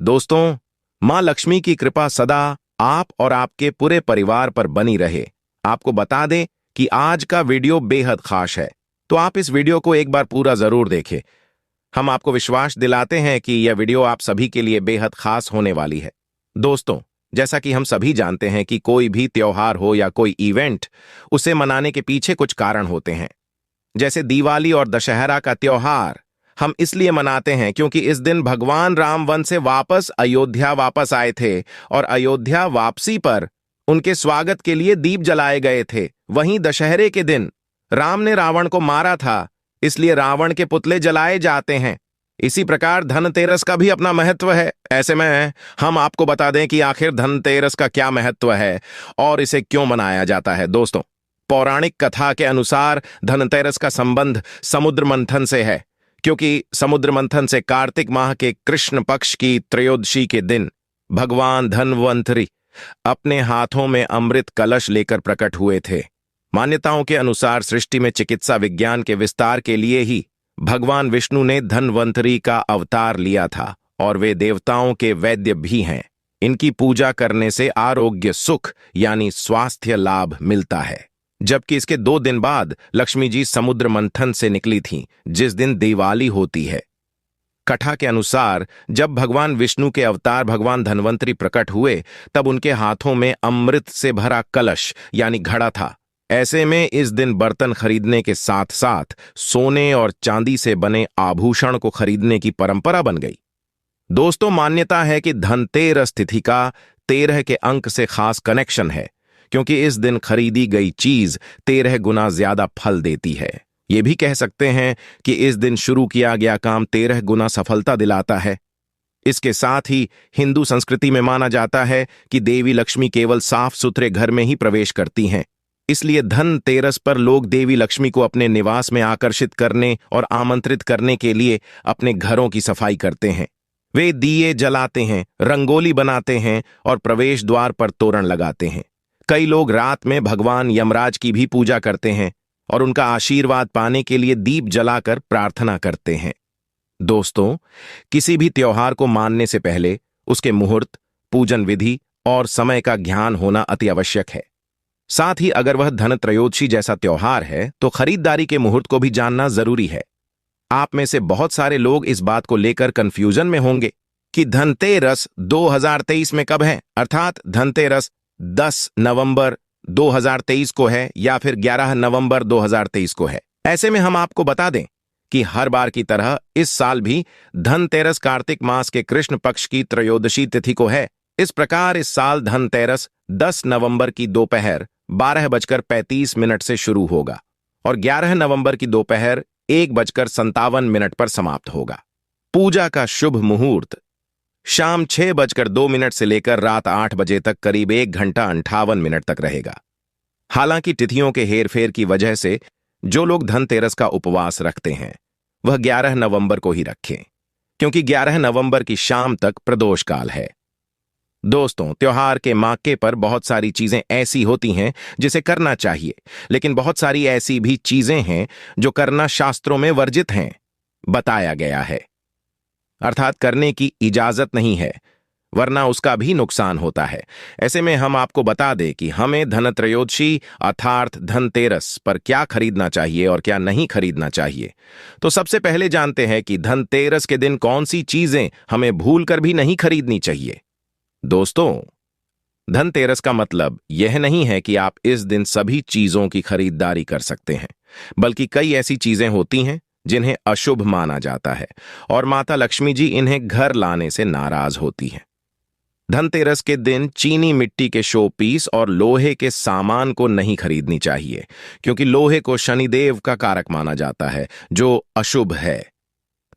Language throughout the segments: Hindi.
दोस्तों, मां लक्ष्मी की कृपा सदा आप और आपके पूरे परिवार पर बनी रहे। आपको बता दें कि आज का वीडियो बेहद खास है, तो आप इस वीडियो को एक बार पूरा जरूर देखें। हम आपको विश्वास दिलाते हैं कि यह वीडियो आप सभी के लिए बेहद खास होने वाली है। दोस्तों, जैसा कि हम सभी जानते हैं कि कोई भी त्योहार हो या कोई इवेंट, उसे मनाने के पीछे कुछ कारण होते हैं। जैसे दिवाली और दशहरा का त्योहार हम इसलिए मनाते हैं क्योंकि इस दिन भगवान राम वन से वापस अयोध्या वापस आए थे और अयोध्या वापसी पर उनके स्वागत के लिए दीप जलाए गए थे। वहीं दशहरे के दिन राम ने रावण को मारा था, इसलिए रावण के पुतले जलाए जाते हैं। इसी प्रकार धनतेरस का भी अपना महत्व है। ऐसे में हम आपको बता दें कि आखिर धनतेरस का क्या महत्व है और इसे क्यों मनाया जाता है। दोस्तों, पौराणिक कथा के अनुसार धनतेरस का संबंध समुद्र मंथन से है, क्योंकि समुद्र मंथन से कार्तिक माह के कृष्ण पक्ष की त्रयोदशी के दिन भगवान धन्वंतरी अपने हाथों में अमृत कलश लेकर प्रकट हुए थे। मान्यताओं के अनुसार सृष्टि में चिकित्सा विज्ञान के विस्तार के लिए ही भगवान विष्णु ने धन्वंतरी का अवतार लिया था और वे देवताओं के वैद्य भी हैं। इनकी पूजा करने से आरोग्य सुख यानी स्वास्थ्य लाभ मिलता है। जबकि इसके 2 दिन बाद लक्ष्मी जी समुद्र मंथन से निकली थीं, जिस दिन दिवाली होती है। कथा के अनुसार जब भगवान विष्णु के अवतार भगवान धन्वंतरी प्रकट हुए, तब उनके हाथों में अमृत से भरा कलश यानी घड़ा था। ऐसे में इस दिन बर्तन खरीदने के साथ साथ सोने और चांदी से बने आभूषण को खरीदने की परंपरा बन गई। दोस्तों, मान्यता है कि धनतेरस तिथि का 13 के अंक से खास कनेक्शन है, क्योंकि इस दिन खरीदी गई चीज 13 गुना ज्यादा फल देती है। ये भी कह सकते हैं कि इस दिन शुरू किया गया काम 13 गुना सफलता दिलाता है। इसके साथ ही हिंदू संस्कृति में माना जाता है कि देवी लक्ष्मी केवल साफ सुथरे घर में ही प्रवेश करती हैं। इसलिए धनतेरस पर लोग देवी लक्ष्मी को अपने निवास में आकर्षित करने और आमंत्रित करने के लिए अपने घरों की सफाई करते हैं। वे दिए जलाते हैं, रंगोली बनाते हैं और प्रवेश द्वार पर तोरण लगाते हैं। कई लोग रात में भगवान यमराज की भी पूजा करते हैं और उनका आशीर्वाद पाने के लिए दीप जलाकर प्रार्थना करते हैं। दोस्तों, किसी भी त्योहार को मानने से पहले उसके मुहूर्त, पूजन विधि और समय का ज्ञान होना अति आवश्यक है। साथ ही अगर वह धनत्रयोदशी जैसा त्योहार है तो खरीदारी के मुहूर्त को भी जानना जरूरी है। आप में से बहुत सारे लोग इस बात को लेकर कंफ्यूजन में होंगे कि धनतेरस 2023 में कब है, अर्थात धनतेरस 10 नवंबर 2023 को है या फिर 11 नवंबर 2023 को है। ऐसे में हम आपको बता दें कि हर बार की तरह इस साल भी धनतेरस कार्तिक मास के कृष्ण पक्ष की त्रयोदशी तिथि को है। इस प्रकार इस साल धनतेरस 10 नवंबर की दोपहर 12:35 से शुरू होगा और 11 नवंबर की दोपहर 1:57 पर समाप्त होगा। पूजा का शुभ मुहूर्त शाम 6:02 से लेकर रात 8 बजे तक करीब 1 घंटा 58 तक रहेगा। हालांकि तिथियों के हेरफेर की वजह से जो लोग धनतेरस का उपवास रखते हैं वह 11 नवंबर को ही रखें, क्योंकि 11 नवंबर की शाम तक प्रदोष काल है। दोस्तों, त्योहार के मौके पर बहुत सारी चीजें ऐसी होती हैं जिसे करना चाहिए, लेकिन बहुत सारी ऐसी भी चीजें हैं जो करना शास्त्रों में वर्जित हैं, बताया गया है, अर्थात करने की इजाजत नहीं है, वरना उसका भी नुकसान होता है। ऐसे में हम आपको बता दें कि हमें धनत्रयोदशी अर्थात धनतेरस पर क्या खरीदना चाहिए और क्या नहीं खरीदना चाहिए। तो सबसे पहले जानते हैं कि धनतेरस के दिन कौन सी चीजें हमें भूलकर भी नहीं खरीदनी चाहिए। दोस्तों, धनतेरस का मतलब यह नहीं है कि आप इस दिन सभी चीजों की खरीदारी कर सकते हैं, बल्कि कई ऐसी चीजें होती हैं जिन्हें अशुभ माना जाता है और माता लक्ष्मी जी इन्हें घर लाने से नाराज होती हैं। धनतेरस के दिन चीनी मिट्टी के शो पीस और लोहे के सामान को नहीं खरीदनी चाहिए, क्योंकि लोहे को शनिदेव का कारक माना जाता है, जो अशुभ है।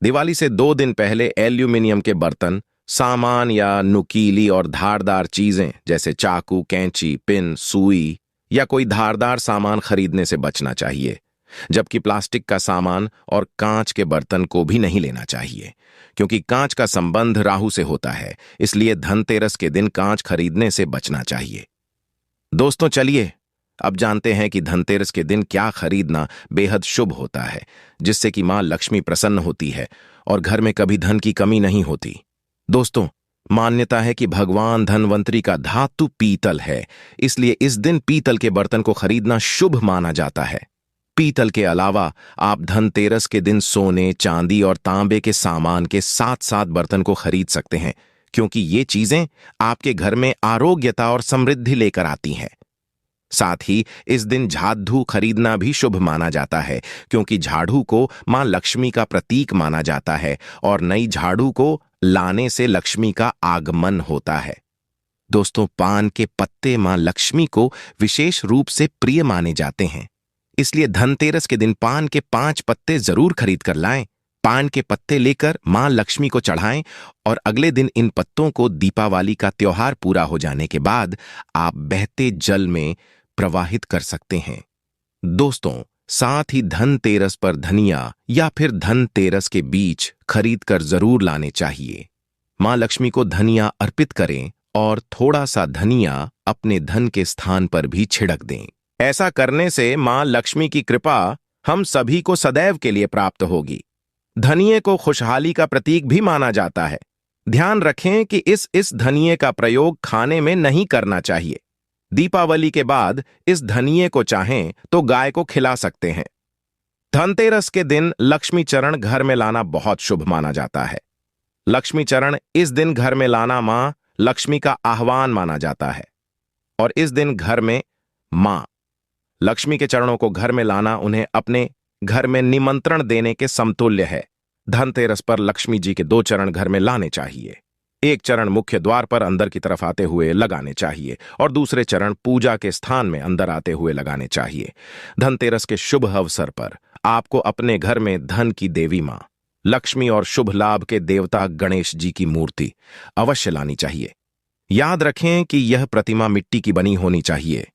दिवाली से 2 दिन पहले एल्यूमिनियम के बर्तन, सामान या नुकीली और धारदार चीजें जैसे चाकू, कैंची, पिन, सुई या कोई धारदार सामान खरीदने से बचना चाहिए। जबकि प्लास्टिक का सामान और कांच के बर्तन को भी नहीं लेना चाहिए, क्योंकि कांच का संबंध राहु से होता है। इसलिए धनतेरस के दिन कांच खरीदने से बचना चाहिए। दोस्तों, चलिए अब जानते हैं कि धनतेरस के दिन क्या खरीदना बेहद शुभ होता है, जिससे कि मां लक्ष्मी प्रसन्न होती है और घर में कभी धन की कमी नहीं होती। दोस्तों, मान्यता है कि भगवान धनवंतरी का धातु पीतल है, इसलिए इस दिन पीतल के बर्तन को खरीदना शुभ माना जाता है। पीतल के अलावा आप धनतेरस के दिन सोने, चांदी और तांबे के सामान के साथ साथ बर्तन को खरीद सकते हैं, क्योंकि ये चीजें आपके घर में आरोग्यता और समृद्धि लेकर आती हैं। साथ ही इस दिन झाड़ू खरीदना भी शुभ माना जाता है, क्योंकि झाड़ू को मां लक्ष्मी का प्रतीक माना जाता है और नई झाड़ू को लाने से लक्ष्मी का आगमन होता है। दोस्तों, पान के पत्ते मां लक्ष्मी को विशेष रूप से प्रिय माने जाते हैं, इसलिए धनतेरस के दिन पान के 5 पत्ते जरूर खरीद कर लाएं। पान के पत्ते लेकर मां लक्ष्मी को चढ़ाएं और अगले दिन इन पत्तों को दीपावली का त्योहार पूरा हो जाने के बाद आप बहते जल में प्रवाहित कर सकते हैं। दोस्तों, साथ ही धनतेरस पर धनिया या फिर धनतेरस के बीज खरीद कर जरूर लाने चाहिए। मां लक्ष्मी को धनिया अर्पित करें और थोड़ा सा धनिया अपने धन के स्थान पर भी छिड़क दें। ऐसा करने से मां लक्ष्मी की कृपा हम सभी को सदैव के लिए प्राप्त होगी। धनिये को खुशहाली का प्रतीक भी माना जाता है। ध्यान रखें कि इस धनिये का प्रयोग खाने में नहीं करना चाहिए। दीपावली के बाद इस धनिये को चाहें तो गाय को खिला सकते हैं। धनतेरस के दिन लक्ष्मी चरण घर में लाना बहुत शुभ माना जाता है। लक्ष्मी चरण इस दिन घर में लाना मां लक्ष्मी का आह्वान माना जाता है और इस दिन घर में मां लक्ष्मी के चरणों को घर में लाना उन्हें अपने घर में निमंत्रण देने के समतुल्य है। धनतेरस पर लक्ष्मी जी के 2 चरण घर में लाने चाहिए। एक चरण मुख्य द्वार पर अंदर की तरफ आते हुए लगाने चाहिए और दूसरे चरण पूजा के स्थान में अंदर आते हुए लगाने चाहिए। धनतेरस के शुभ अवसर पर आपको अपने घर में धन की देवी मां लक्ष्मी और शुभ लाभ के देवता गणेश जी की मूर्ति अवश्य लानी चाहिए। याद रखें कि यह प्रतिमा मिट्टी की बनी होनी चाहिए,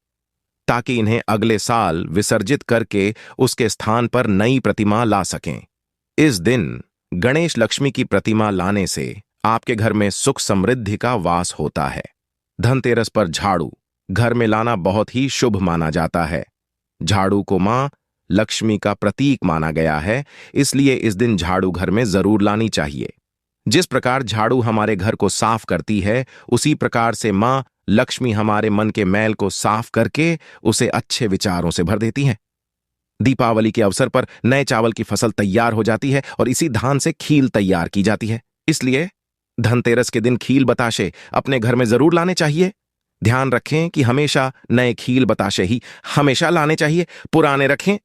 ताकि इन्हें अगले साल विसर्जित करके उसके स्थान पर नई प्रतिमा ला सकें। इस दिन गणेश लक्ष्मी की प्रतिमा लाने से आपके घर में सुख समृद्धि का वास होता है। धनतेरस पर झाड़ू घर में लाना बहुत ही शुभ माना जाता है। झाड़ू को मां लक्ष्मी का प्रतीक माना गया है, इसलिए इस दिन झाड़ू घर में जरूर लानी चाहिए। जिस प्रकार झाड़ू हमारे घर को साफ करती है, उसी प्रकार से मां लक्ष्मी हमारे मन के मैल को साफ करके उसे अच्छे विचारों से भर देती हैं। दीपावली के अवसर पर नए चावल की फसल तैयार हो जाती है और इसी धान से खील तैयार की जाती है, इसलिए धनतेरस के दिन खील बताशे अपने घर में जरूर लाने चाहिए। ध्यान रखें कि हमेशा नए खील बताशे ही हमेशा लाने चाहिए, पुराने रखें।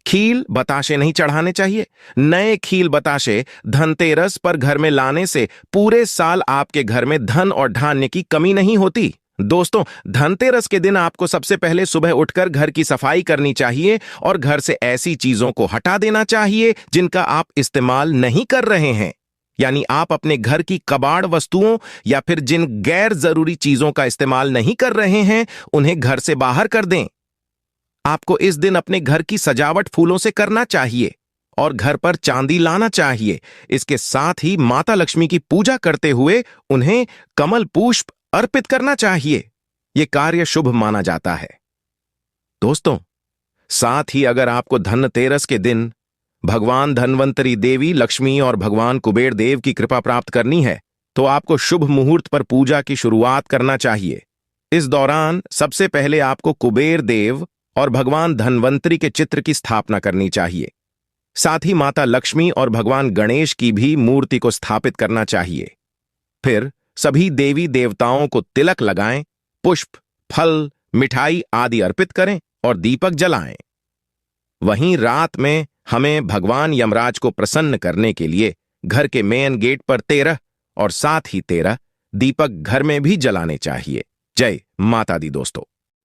खील बताशे नहीं चढ़ाने चाहिए। नए खील बताशे धनतेरस पर घर में लाने से पूरे साल आपके घर में धन और धान्य की कमी नहीं होती। दोस्तों, धनतेरस के दिन आपको सबसे पहले सुबह उठकर घर की सफाई करनी चाहिए और घर से ऐसी चीजों को हटा देना चाहिए जिनका आप इस्तेमाल नहीं कर रहे हैं। यानी आप अपने घर की कबाड़ वस्तुओं या फिर जिन गैर जरूरी चीजों का इस्तेमाल नहीं कर रहे हैं, उन्हें घर से बाहर कर दें। आपको इस दिन अपने घर की सजावट फूलों से करना चाहिए और घर पर चांदी लाना चाहिए। इसके साथ ही माता लक्ष्मी की पूजा करते हुए उन्हें कमल पुष्प अर्पित करना चाहिए। यह कार्य शुभ माना जाता है। दोस्तों, साथ ही अगर आपको धनतेरस के दिन भगवान धनवंतरी देवी लक्ष्मी और भगवान कुबेर देव की कृपा प्राप्त करनी है, तो आपको शुभ मुहूर्त पर पूजा की शुरुआत करना चाहिए। इस दौरान सबसे पहले आपको कुबेर देव और भगवान धनवंतरी के चित्र की स्थापना करनी चाहिए। साथ ही माता लक्ष्मी और भगवान गणेश की भी मूर्ति को स्थापित करना चाहिए। फिर सभी देवी देवताओं को तिलक लगाएं, पुष्प, फल, मिठाई आदि अर्पित करें और दीपक जलाएं। वहीं रात में हमें भगवान यमराज को प्रसन्न करने के लिए घर के मेन गेट पर 13 और साथ ही 13 दीपक घर में भी जलाने चाहिए। जय माता दी दोस्तों।